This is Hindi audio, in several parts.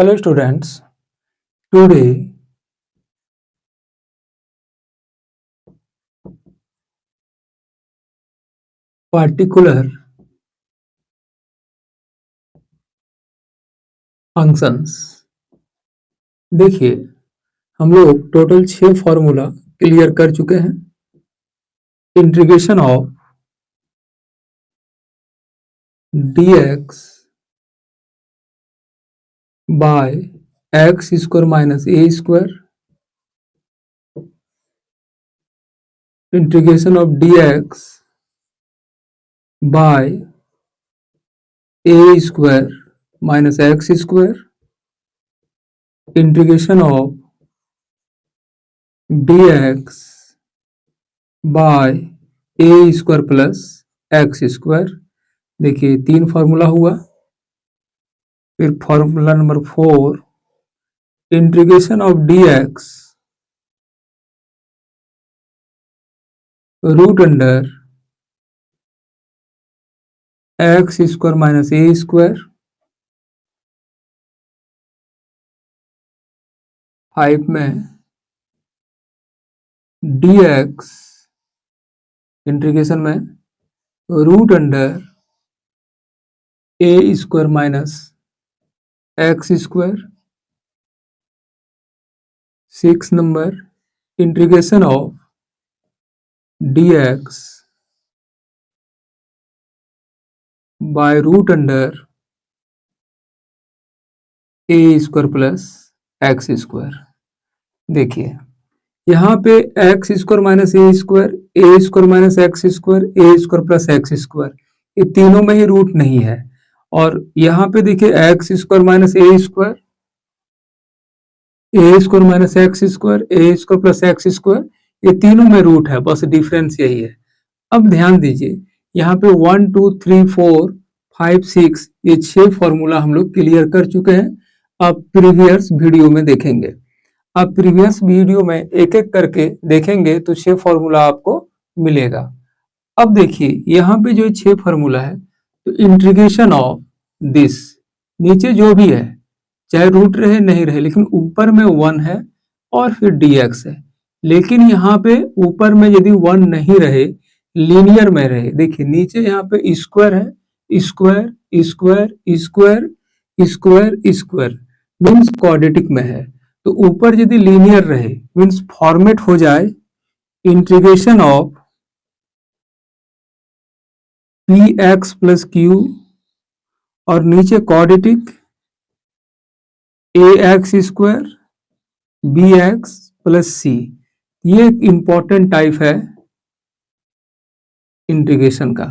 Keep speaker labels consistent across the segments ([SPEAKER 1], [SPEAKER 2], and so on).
[SPEAKER 1] Hello students, today particular functions. देखिए हम लोग टोटल 6 फॉर्मूला क्लियर कर चुके हैं। Integration of dx by x square minus a square, integration of dx by a square minus x square, integration of dx by a square plus x square. देखिए 3 फार्मूला हुआ। फिर formula number 4, integration of dx root under x square minus a square, 5 में dx इंटीग्रेशन में root under a square minus x square, 6 number integration of dx by root under a square plus x square. देखिए यहाँ पे x square minus a square minus x square, A square plus x square, ये तीनों में ही रूट नहीं है। और यहाँ पे देखिए x square minus a square minus x square, A square plus x square, ये तीनों में रूट है, बस डिफरेंस यही है। अब ध्यान दीजिए यहाँ पे 1 2 3 4 5 6 ये 6 फॉर्मूला हम लोग क्लियर कर चुके हैं। अब प्रीवियस वीडियो में देखेंगे। आप प्रीवियस वीडियो में एक एक करके देखेंगे तो 6 फॉर्मूला आपको मिलेगा। अब देखिए यहाँ पे जो 6 फॉर्मूला है, तो इंटीग्रेशन ऑफ दिस, नीचे जो भी है चाहे रूट रहे नहीं रहे, लेकिन ऊपर में 1 है और फिर dx है। लेकिन यहाँ पे ऊपर में यदि 1 नहीं रहे, लीनियर में रहे, देखिए नीचे यहाँ पे स्क्वायर है, square square square square square means quadratic में है। तो ऊपर यदि लीनियर रहे मीन्स फॉर्मेट हो जाए integration of p x plus q, और नीचे quadratic a x square b x plus c. ये एक इंपॉर्टेंट टाइप है इंटीग्रेशन का।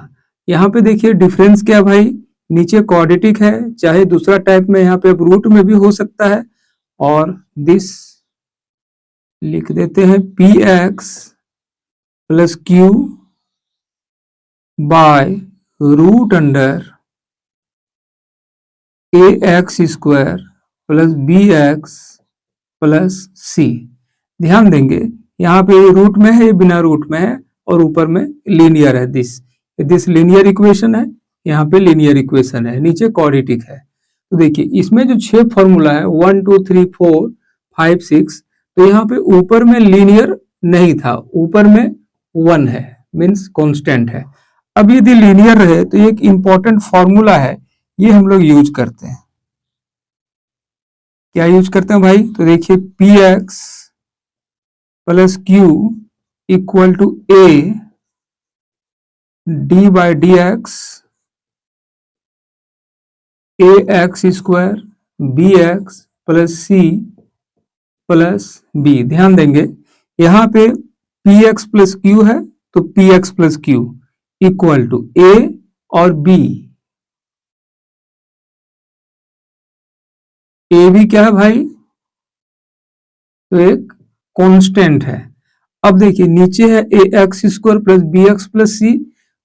[SPEAKER 1] यहाँ पे देखिए डिफरेंस क्या भाई, नीचे क्वाड्रेटिक है, चाहे दूसरा टाइप में यहाँ पे रूट में भी हो सकता है। और दिस लिख देते हैं p x plus q by root under a x square plus b x plus c. ध्यान देंगे यहाँ पे रूट में है, बिना रूट में है, और ऊपर में लीनियर है। दिस लीनियर इक्वेशन है, यहाँ पे लीनियर इक्वेशन है, नीचे क्वाड्रेटिक है। तो देखिए इसमें जो 6 फॉर्मूला है 1 2 3 4 5 6, तो यहाँ पे ऊपर में लीनियर नहीं था, ऊपर में 1 है मीन्स कांस्टेंट है। अब यदि लीनियर रहे तो एक इंपॉर्टेंट फॉर्मूला है, ये हम लोग यूज करते हैं। क्या यूज करते हैं भाई, तो देखिए p x plus q equal to a d by d x a x square b x plus c plus b. ध्यान देंगे यहाँ पे पी एक्स प्लस क्यू है, तो p x plus q equal to a और बी। ए भी क्या है भाई, तो एक कांस्टेंट है। अब देखिए नीचे है a x square plus b x plus c,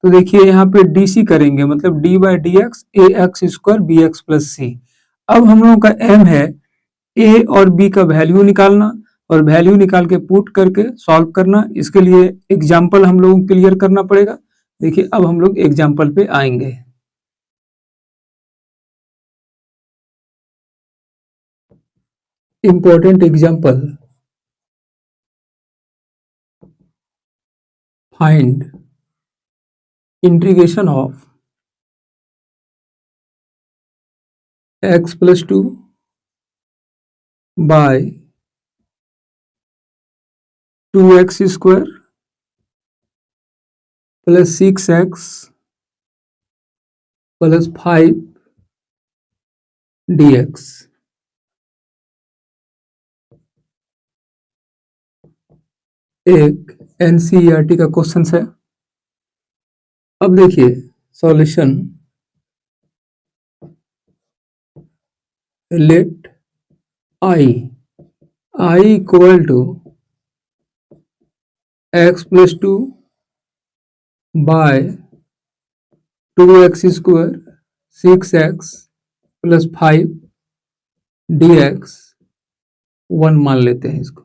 [SPEAKER 1] तो देखिए यहाँ पे डी सी करेंगे, मतलब d by d x a x square b x plus c. अब हम लोगों का एम है ए और बी का वैल्यू निकालना, और वैल्यू निकाल के पुट करके सॉल्व करना। इसके लिए एग्जाम्पल हम लोगों को क्लियर करना पड़ेगा। देखिए अब हम लोग एग्जाम्पल पे आएंगे। important example. Find integration of x plus 2 by 2x square plus 6x plus 5 dx. एक एनसीईआरटी का क्वेश्चन है। अब देखिए solution. Let I equal to x plus 2 by 2x square 6x plus 5 dx 1 मान लेते हैं इसको।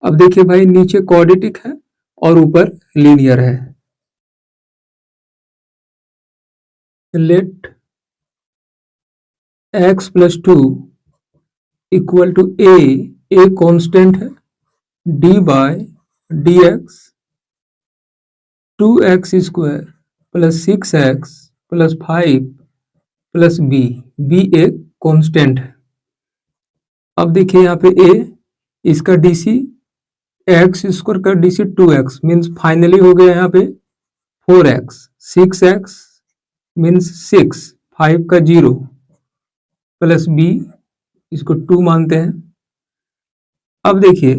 [SPEAKER 1] अब देखिए भाई नीचे क्वाड्रेटिक है और ऊपर लीनियर है। Let x plus 2 equal to a constant है, d by dx 2x square plus 6x plus 5 plus b एक कांस्टेंट है। अब देखिए यहाँ पे a, इसका dc x स्क्वायर का dc 2x मीन्स फाइनली हो गया यहाँ पे 4x 6x मीन्स 6 5 का 0 प्लस b, इसको 2 मानते हैं। अब देखिए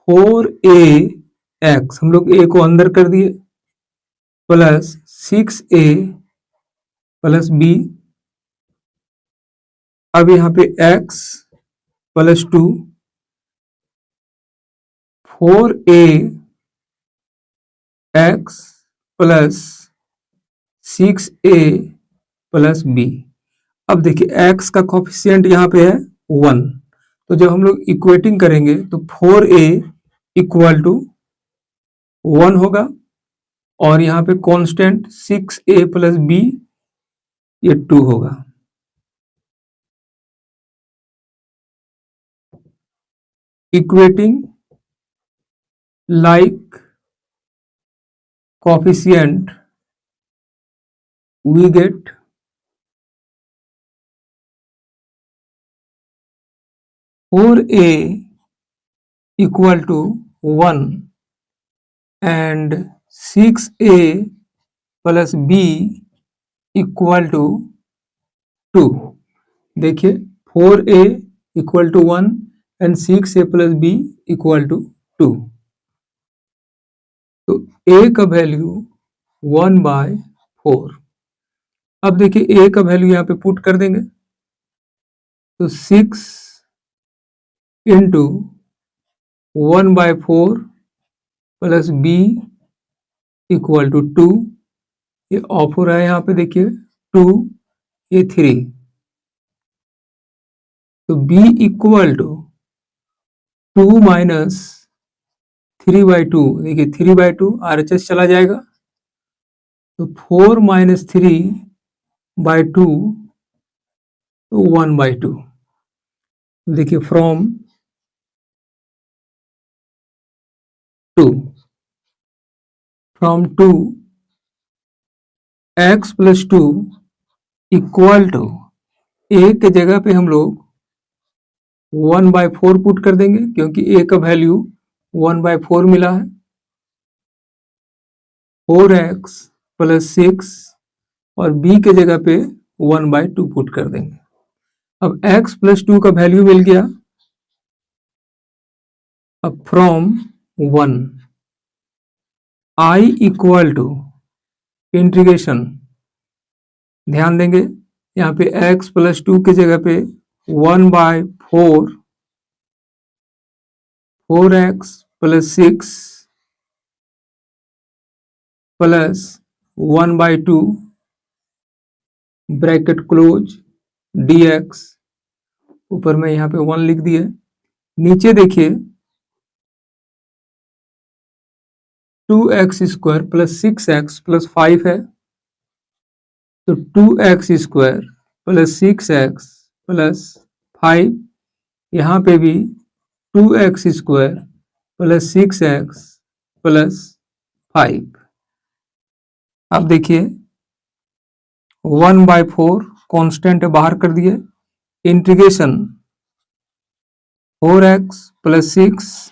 [SPEAKER 1] 4ax हम लोग a को अंदर कर दिए प्लस 6a प्लस b। अब यहाँ पे x plus 2 4ax plus 6a plus b। अब देखिए x का कोफिशिएंट यहाँ पे है 1, तो जब हम लोग इक्वेटिंग करेंगे तो 4a इक्वल टू 1 होगा और यहाँ पे कांस्टेंट 6a प्लस b ये 2 होगा। Equating like coefficient we get 4a equal to 1 and 6a plus b equal to 2। देखिए 4a equal to 1 and 6a plus b equal to 2। तो a का वैल्यू 1/4। अब देखिए a का वैल्यू यहाँ पे पुट कर देंगे तो 6 into 1/4 plus b equal to 2। ये ऑफ हो रहा है यहाँ पे देखिए 2 ये 3, तो b इक्वल टू 2 माइनस 3/2। देखिए 3/2 RHS चला जाएगा तो 4 माइनस 3/2 तो 1/2। देखिए from 2 x plus 2 equal to a के जगह पे हम लोग 1/4 पुट कर देंगे क्योंकि a का वैल्यू 1/4 मिला है। 4x प्लस 6 और b के जगह पे 1/2 पुट कर देंगे। अब x प्लस 2 का वैल्यू मिल गया। अब from 1 i equal to integration, ध्यान देंगे यहाँ पे x प्लस 2 की जगह पे 1/4 4x plus 6 plus 1/2 bracket close dx, ऊपर में यहाँ पे 1 लिख दिए। नीचे देखिए 2x square plus 6x plus 5 है तो 2x square plus 6x plus 5 यहाँ पे भी 2x² प्लस 6x प्लस 5। अब देखिए 1/4 कांस्टेंट बाहर कर दिए, integration 4x plus 6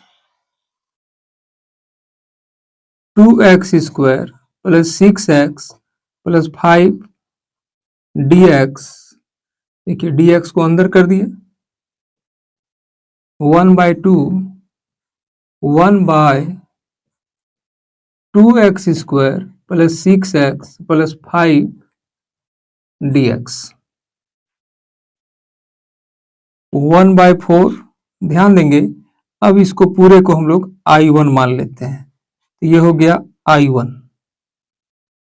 [SPEAKER 1] 2x² plus 6x plus 5 dx। देखिए dx को अंदर कर दिए, 1/2 1/2x² plus 6x plus 5 dx। 1/4 ध्यान देंगे। अब इसको पूरे को हम लोग I1 मान लेते हैं, तो ये हो गया I1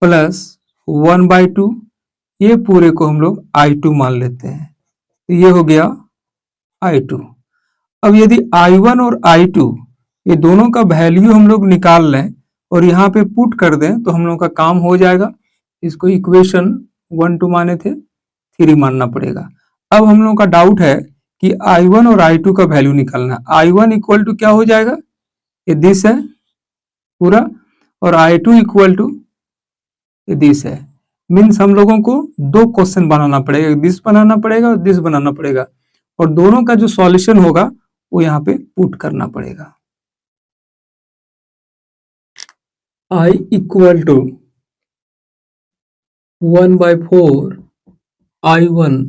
[SPEAKER 1] प्लस 1/2, ये पूरे को हम लोग I2 मान लेते हैं, तो ये हो गया I2। अब यदि I1 और I2 ये दोनों का वैल्यू हम लोग निकाल लें और यहाँ पे पुट कर दें तो हम लोग का काम हो जाएगा। इसको इक्वेशन 1 2 माने थे, 3 मानना पड़ेगा। अब हम लोग का डाउट है कि I1 और I2 का वैल्यू निकालना। I1 इक्वल टू क्या हो जाएगा, ये दिस है पूरा, और I2 इक्वल टू ये दिस है। मीन्स हम लोगों को दो क्वेश्चन बनाना पड़ेगा, दिस बनाना पड़ेगा और दिस बनाना पड़ेगा, और दोनों का जो सॉल्यूशन होगा वो यहाँ पे पुट करना पड़ेगा। I equal to 1/4 I1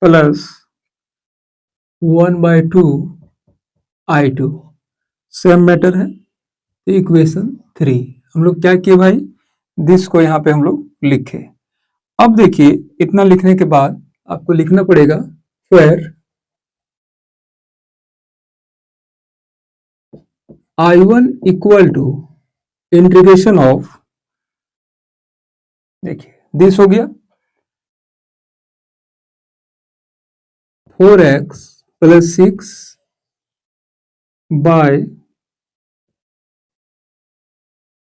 [SPEAKER 1] plus 1/2 I2 same matter है। इक्वेशन 3 हम लोग क्या किए भाई, दिस को यहाँ पे हम लोग लिखे। अब देखिए इतना लिखने के बाद आपको लिखना पड़ेगा where I1 equal to integration of, देखिए दिस हो गया 4x plus 6 by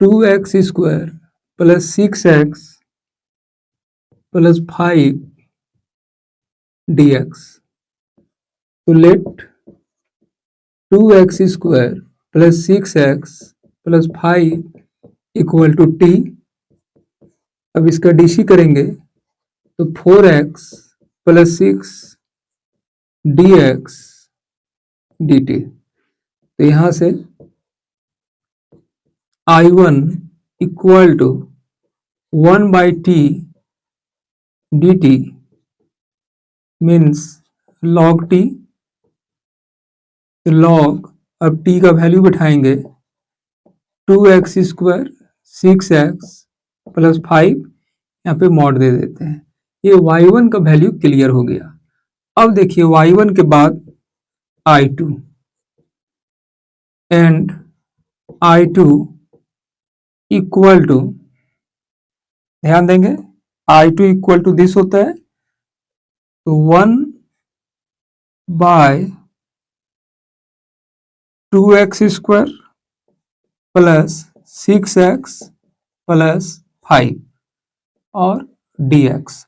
[SPEAKER 1] 2x² plus 6x plus 5 dx। तो let 2x² plus 6x plus 5 equal to t। अब इसका डीसी करेंगे तो 4x प्लस 6 dx dt। तो यहां से I1 equal to 1/t dt means log t। log, अब t का वैल्यू बिठाएंगे 2x² 6x प्लस 5, यहाँ पे मॉड दे देते हैं। ये y1 का वैल्यू क्लियर हो गया। अब देखिए y1 के बाद I2 and I2 equal to, ध्यान देंगे I2 इक्वल टू दिस होता है, तो 1/2x² प्लस 6x प्लस 5 और dx।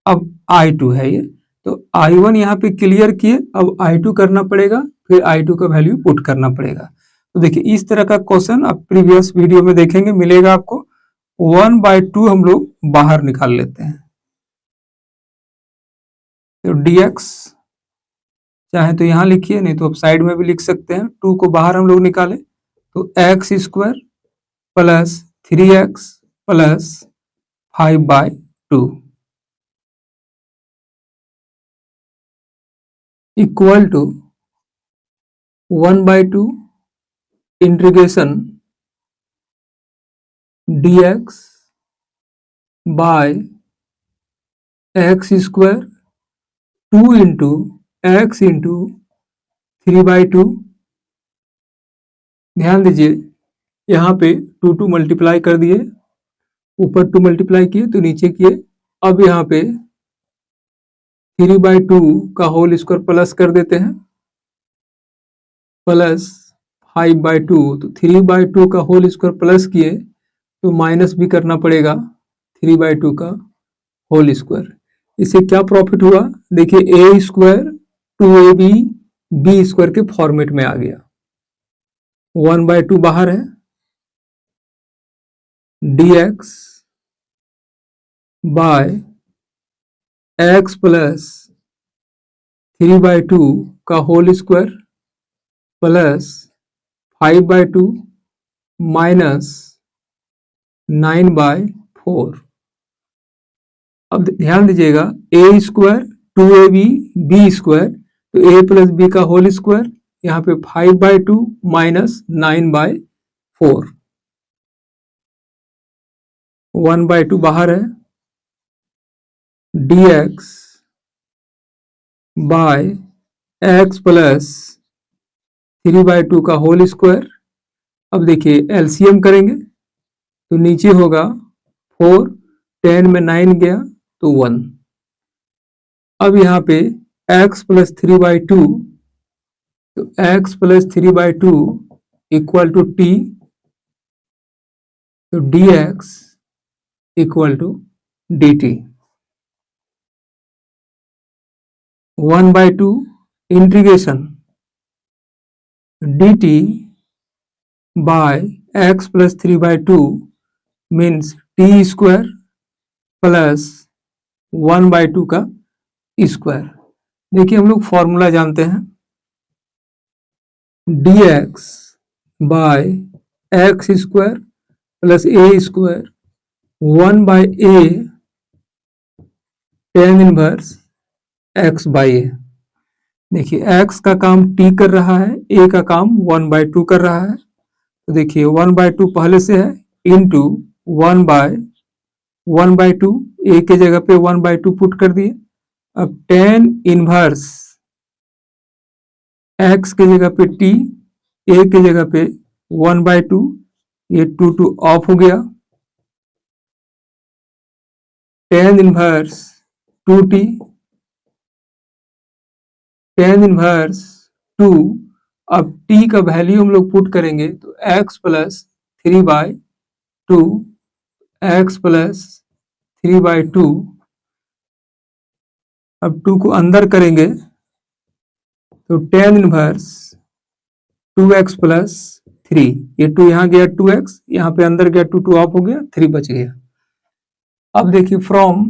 [SPEAKER 1] अब I2 है ये, तो I1 यहाँ पे क्लियर किए, अब I2 करना पड़ेगा, फिर I2 का वैल्यू पुट करना पड़ेगा। तो देखिए इस तरह का क्वेश्चन आप प्रीवियस वीडियो में देखेंगे, मिलेगा आपको। 1/2 हम लोग बाहर निकाल लेते हैं, तो dx चाहे तो यहाँ लिखिए, नहीं तो आप साइड में भी लिख सकते हैं। 2 को बाहर हम लोग निकाले तो x² plus 3x plus 5/2 equal to 1/2 integration dx by x² 2 into x into 3/2। ध्यान दीजिए यहाँ पे 2 मल्टीप्लाई कर दिए, ऊपर 2 मल्टीप्लाई किए तो नीचे किए। अब यहाँ पे 3/2 का होल स्क्वायर प्लस कर देते हैं, प्लस 5/2, तो 3/2 का होल स्क्वायर प्लस किए तो माइनस भी करना पड़ेगा 3/2 का होल स्क्वायर। इससे क्या प्रॉफिट हुआ, देखिए a² 2ab बी स्क्वायर के फॉर्मेट में आ गया। 1/2 बाहर है, dx बाय x प्लस 3/2 का होल स्क्वायर प्लस 5/2 माइनस 9/4। अब ध्यान दीजिएगा, ए स्क्वायर 2ab बी स्क्वायर, तो ए प्लस बी का होल स्क्वायर, यहाँ पे 5/2 माइनस 9/4, 1/2 बाहर है, dx बाय x प्लस 3/2 का होल स्क्वायर। अब देखिए एलसीएम करेंगे तो नीचे होगा 4, 10 में 9 गया तो 1। अब यहाँ पे x प्लस 3/2, तो x plus 3/2 equal to t, तो dx equal to dt। 1/2 integration dt by x plus 3/2 means t square plus 1/2 का स्क्वायर। देखिए हम लोग फॉर्मूला जानते हैं, dx by x square plus a square 1/a tan inverse x by a. देखिए x का काम t कर रहा है, a का काम 1/2 कर रहा है, तो देखिए 1/2 पहले से है इंटू 1/2, a के जगह पे 1/2 पुट कर दिए। अब tan इनवर्स x के जगह पे t, a के जगह पे 1/2, ये 2 ऑफ हो गया, tan inverse 2t, tan inverse 2। अब t का वैल्यू हम लोग पुट करेंगे तो x प्लस 3/2, x प्लस 3/2, अब 2 को अंदर करेंगे तो tan इनवर्स 2x प्लस 3, ये 2 यहाँ गया 2x, यहाँ पे अंदर गया 2 ऑफ हो गया, 3 बच गया। अब देखिए फ्रॉम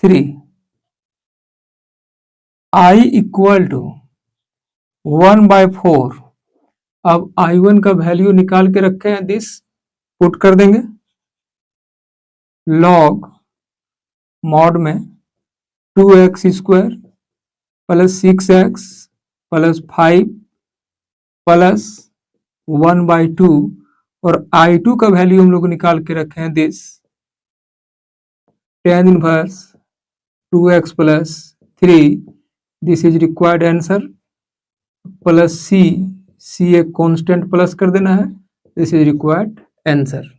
[SPEAKER 1] 3 i इक्वल टू 1/4। अब i1 का वैल्यू निकाल के रखे हैं, दिस पुट कर देंगे, लॉग मॉड में 2x square plus 6x plus 5 plus 1/2, और i2 का वैल्यू हम लोग निकाल के रखे हैं, this tan inverse 2x plus 3, this is required answer, plus c एक कांस्टेंट प्लस कर देना है, this is required answer.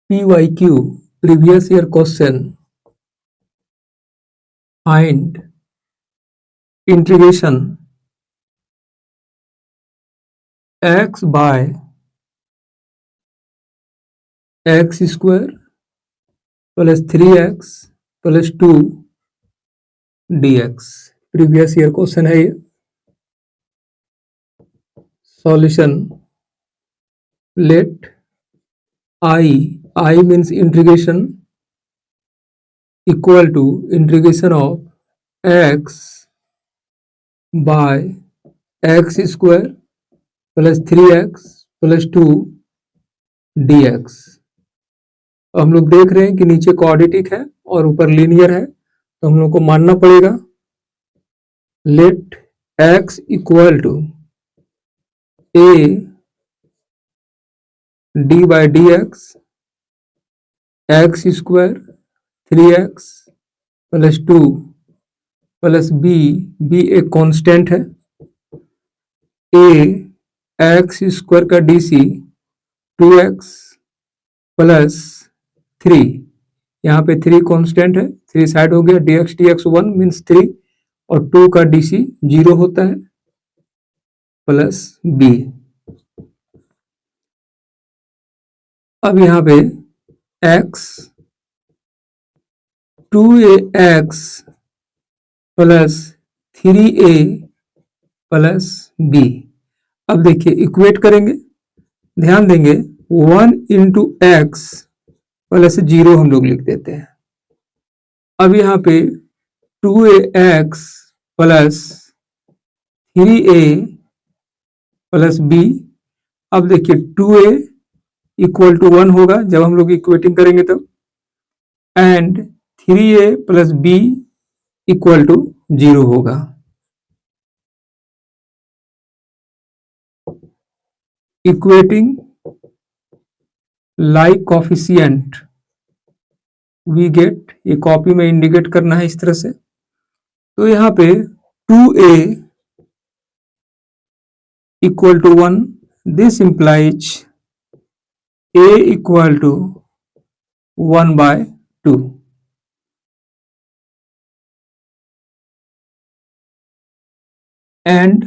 [SPEAKER 1] PYQ previous year question, find integration x by x square plus 3x plus 2 dx। Previous year question है ये। Solution, let I means integration equal to integration of x by x square plus 3x plus 2 dx। हम लोग देख रहे हैं कि नीचे क्वाड्रेटिक है और ऊपर लीनियर है, तो हम लोग को मानना पड़ेगा let x equal to a d by d x square 3x plus 2 plus b एक कांस्टेंट है, a एक्स स्क्वायर का dc 2x प्लस 3, यहाँ पे 3 कांस्टेंट है, 3 साइड हो गया, dx 1 मीन्स 3, और 2 का dc 0 होता है, प्लस b। अब यहाँ पे x 2ax plus 3a plus b। अब देखिए इक्वेट करेंगे, ध्यान देंगे 1 इंटू एक्स प्लस 0 हम लोग लिख देते हैं। अब यहाँ पे 2ax plus 3a plus b। अब देखिए 2a इक्वल टू 1 होगा जब हम लोग इक्वेटिंग करेंगे तब, and 3a plus b equal to 0 होगा। Equating like coefficient we get, ये कॉपी में इंडिकेट करना है इस तरह से। तो यहाँ पे 2a इक्वल टू 1, this implies a equal to 1/2 and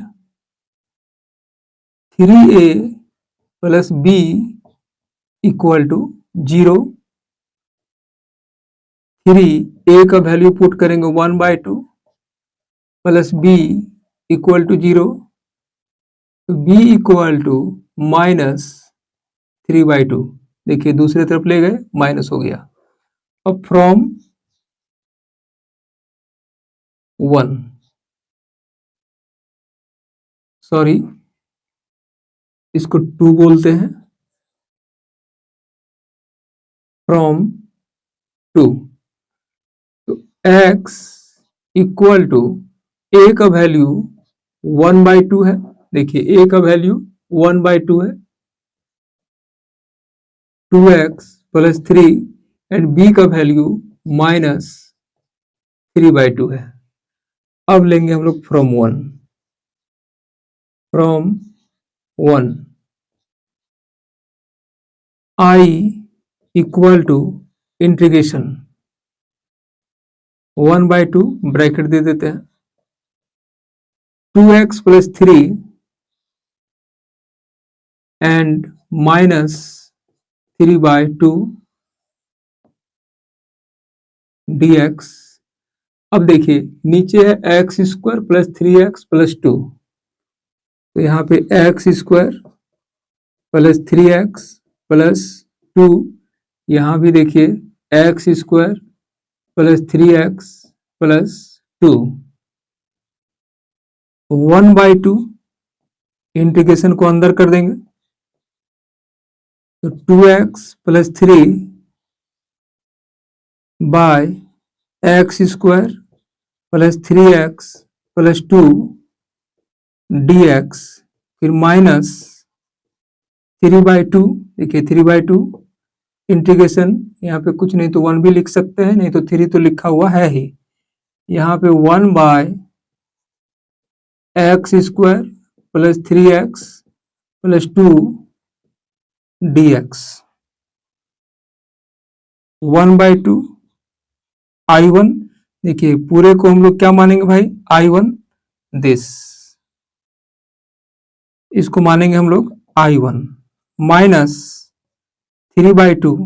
[SPEAKER 1] 3a plus b equal to 0। 3a का वैल्यू पुट करेंगे 1/2 प्लस b इक्वल टू 0, तो b इक्वल टू -3/2। देखिए दूसरे तरफ ले गए, माइनस हो गया। अब फ्रॉम 1, सॉरी इसको 2 बोलते हैं, फ्रॉम 2, तो x इक्वल टू a का वैल्यू 1/2 है। देखिए a का वैल्यू 1/2 है, 2x प्लस 3 एंड b का वैल्यू -3/2 है। अब लेंगे हम लोग from 1, from 1 i equal to integration 1/2 bracket दे देते हैं, 2x प्लस 3 एंड -3/2 dx। अब देखिए नीचे है x square plus 3x plus 2, तो यहाँ पे x square plus 3x plus 2, यहाँ भी देखिए x square plus 3x plus 2, 1/2 integration को अंदर कर देंगे, तो 2x plus 3 by x square plus 3x plus 2 dx, फिर माइनस 3/2। देखिए 3/2 इंटीग्रेशन, यहाँ पे कुछ नहीं तो 1 भी लिख सकते हैं, नहीं तो 3 तो लिखा हुआ है ही। यहाँ पे 1/x square plus 3x plus 2 dx, 1/2 I1। देखिए पूरे को हम लोग क्या मानेंगे भाई, I1 दिस, इसको मानेंगे हम लोग I1 माइनस 3/2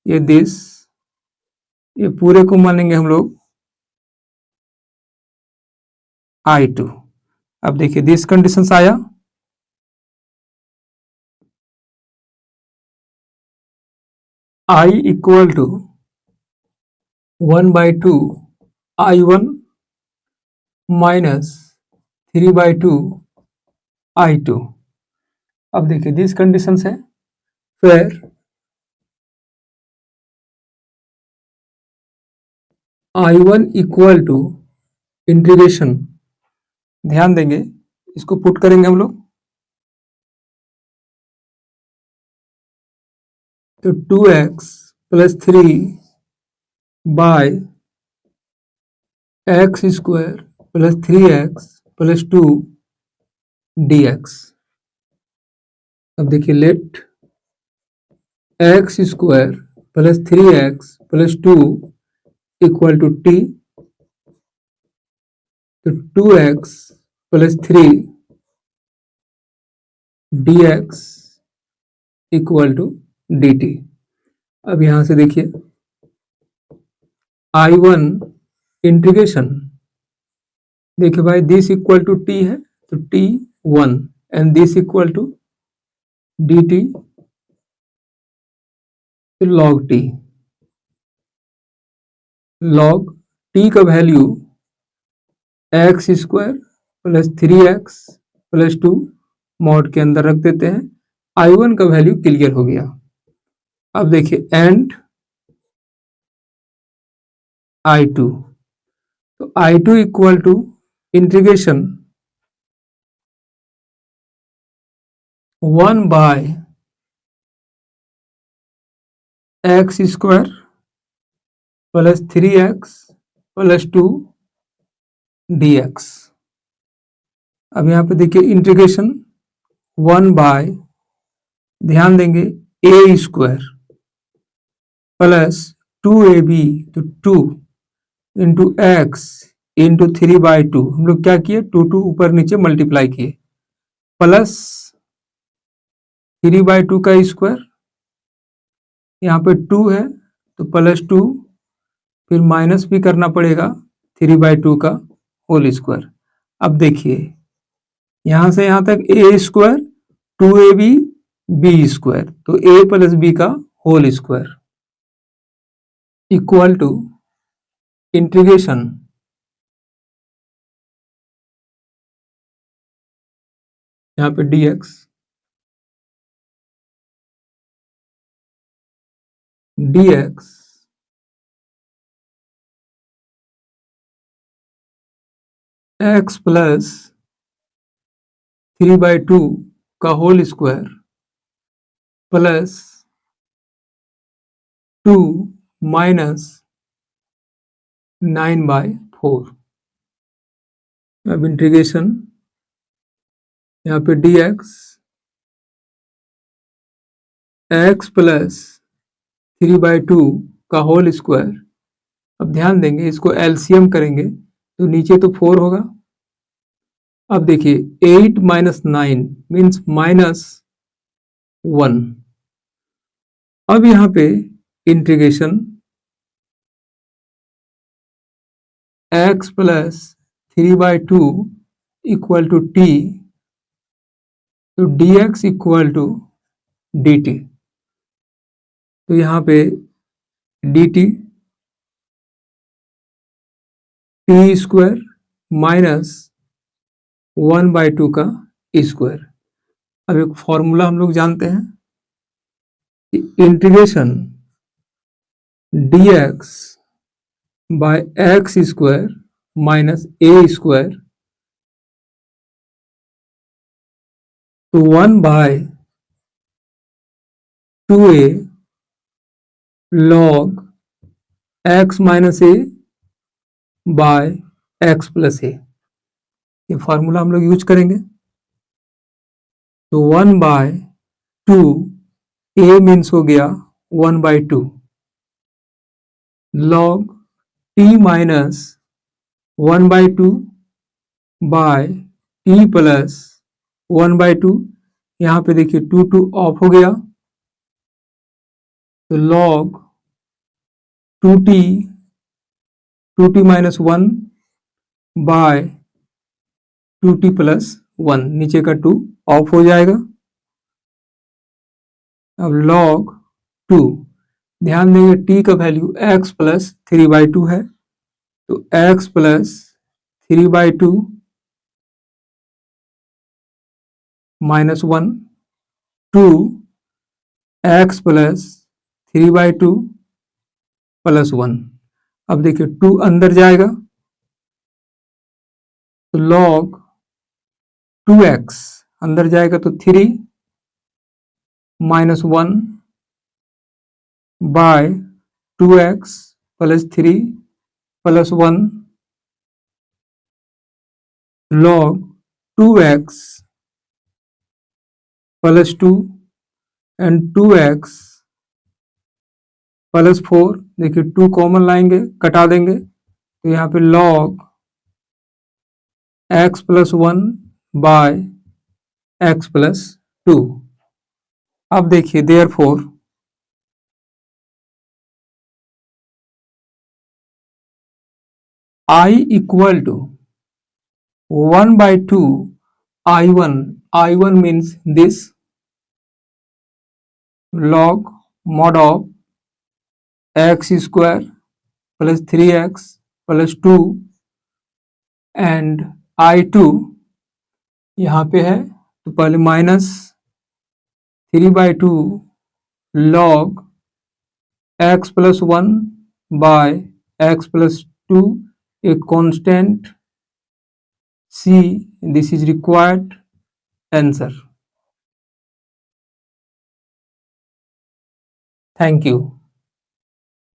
[SPEAKER 1] ये दिस, ये पूरे को मानेंगे हम लोग I2। अब देखिए दिस कंडीशंस आया, I equal to 1/2 I1 minus 3/2 I2। अब देखिए दिस कंडीशंस है, फिर I1 इक्वल टू इंटीग्रेशन, ध्यान देंगे इसको पुट करेंगे हम लोग, तो 2x plus 3 by x square plus 3x plus 2 dx। अब देखिए let x square plus 3x plus 2 equal to t, तो 2x plus 3 dx equal to dt। अब यहां से देखिए I1 इंटीग्रेशन, देखिए भाई दिस इक्वल टू टी है तो t1 and this equal to dt तो log t। log t का वैल्यू x square plus 3x plus 2 mod के अंदर रख देते हैं। I1 का वैल्यू क्लियर हो गया। अब देखिए एंड I2, तो I2 equal to integration 1 by x square plus 3x plus 2 dx। अब यहाँ पे देखिए इंटीग्रेशन 1 बाय, ध्यान देंगे, ए स्क्वायर प्लस 2ab तो 2 इंटू एक्स इंटू 3/2, हम लोग क्या किए 2 ऊपर नीचे मल्टीप्लाई किए, प्लस 3/2 का स्क्वायर, यहाँ पे 2 है तो प्लस 2, फिर माइनस भी करना पड़ेगा 3/2 का होल स्क्वायर। अब देखिए यहां से यहां तक ए स्क्वायर 2ab बी स्क्वायर, तो ए प्लस बी का whole square equal to integration यहाँ पे dx x प्लस 3/2 का होल स्क्वायर प्लस 2 माइनस 9/4। अब इंटीग्रेशन यहाँ पे dx x प्लस 3/2 का होल स्क्वायर। अब ध्यान देंगे इसको एलसीएम करेंगे तो नीचे तो 4 होगा। अब देखिए 8 माइनस 9 मीन्स -1। अब यहाँ पे integration x plus 3/2 equal to t, तो dx इक्वल टू dt। तो यहाँ पे dt t स्क्वायर माइनस 1/2 का स्क्वायर। अब एक फॉर्मूला हम लोग जानते हैं कि integration dx by x square minus a square, तो 1/2a log x minus a by x plus a, ये फॉर्मूला हम लोग यूज करेंगे। तो 1/2 a मीन्स हो गया 1/2 log t minus 1/2 by t plus 1/2, यहाँ पे देखिए 2 ऑफ हो गया तो log 2t minus 1 bye 2t plus 1, नीचे का 2 ऑफ हो जाएगा। अब log 2, ध्यान देंगे t का वैल्यू x प्लस 3/2 है, तो x plus 3/2 minus 1 2 x plus 3/2 plus 1। अब देखिए 2 अंदर जाएगा तो log 2x अंदर जाएगा तो 3 minus 1 by 2x plus 3 plus 1 log 2x plus 2 and 2x plus 4, देखिए 2 कॉमन लाएंगे कटा देंगे तो यहाँ पे log x plus 1 by x plus 2। अब देखिए therefore I equal to 1 by 2 I1. I1 means this log mod of x square plus 3x plus 2 and I2 यहाँ पे है तो पहले minus 3/2 log x plus 1 by x plus 2, a constant C. This is required answer. Thank you.